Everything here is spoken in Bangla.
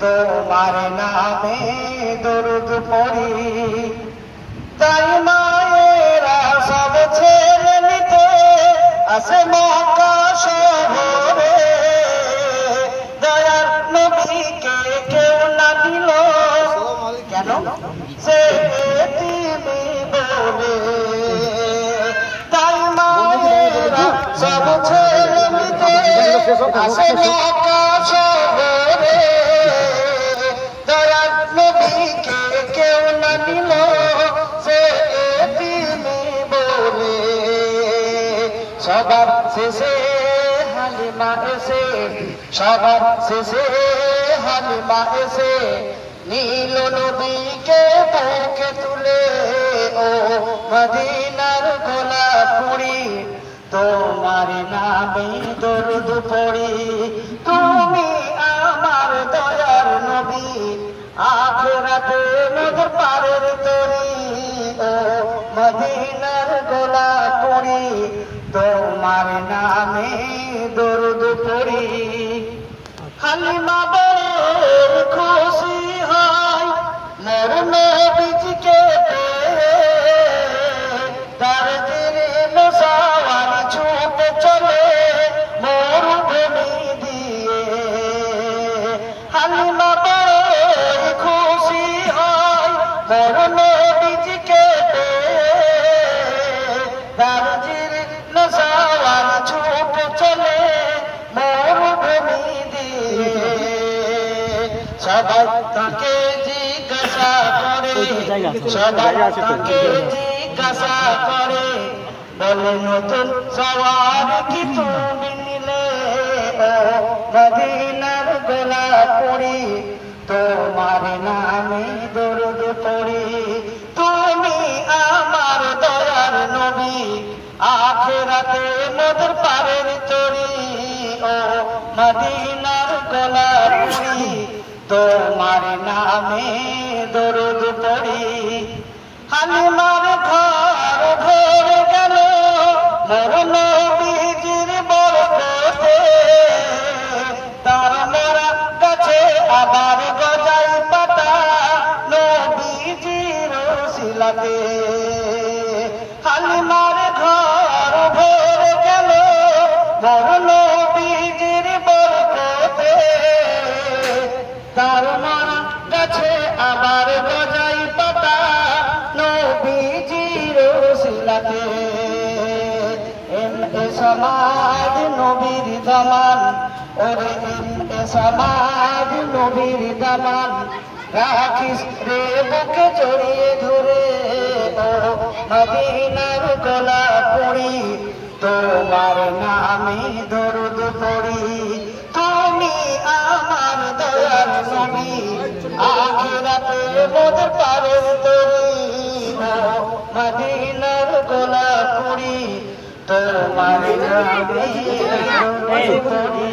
তোমার নামে দরুদ পড়ি তাই মায়েরা সব ছেড়ে নিতে আসে মক্কা শহরে দয়ার নবীকে কেউ না দিল কেন সে তুমি বলে তাই মায়েরা সব ছেড়ে নিতে আসে মক্কা শহরে দয়ার নবীকে কেউ না দিল সে তুমি বলে সবার শেষে হালিমা এসে সবার শেষে হালিমা এসে নীল নবীকে বুকে তুলে ও মদিনার গোলাপুরি তোমার নামে দরুদ পড়ি তুমি আমার দয়ার নবী আখিরাতে মোদের পারের তরি ও মদিনার গোলাপুরি তোমার নামে দরুদ পড়ি হালিমা বড় খুশি হয় মোর নবীজিকে তার দিনে মুসাওয়ার ছুটে চলে মরুভূমি দিয়ে হালিমা বড় খুশি হয় মোর নবীজিকে তার দিনে মুসাওয়ার ছুটে চলে মরুভূমি দিয়ে সবাই তাকে জিজ্ঞাসা করে সবাই তাকে জিজ্ঞাসা করে বলে নতুন সওয়ার কি তুমি নিলে ও মদিনার গোলাপুরি তোমার নামে দরুদ পড়ি তুমি আমার দয়ার নবী আখিরাতে মোদের পারের তরি ও মদিনার গোলাপুরি তোমার নামে দরুদ পড়ি হালিমার ঘর ভরে গেল মোর নবীজির বরকতে তার মোরা গাছে আবার গজাই পাতা নবীজির ওসিলাতে হালিমার ঘর ভরে গেল মোর নবীজির বরকতে তার মোরা গাছে আবার গজাই পাতা নবীজির ওসিলাতে এমএ সমাজ নবীর দামান ওরে এমএ সমাজ নবীর দামান রাখিস রে বুকে জড়িয়ে ধরে ও মদিনার গোলাপুরি তোমার নামে দরুদ পড়ি তুমি আমার দয়ার নবী আখিরাতে মোদের পারের তরি ও মদিনার গোলাপুরি তোমার নামে দরুদ পড়ি।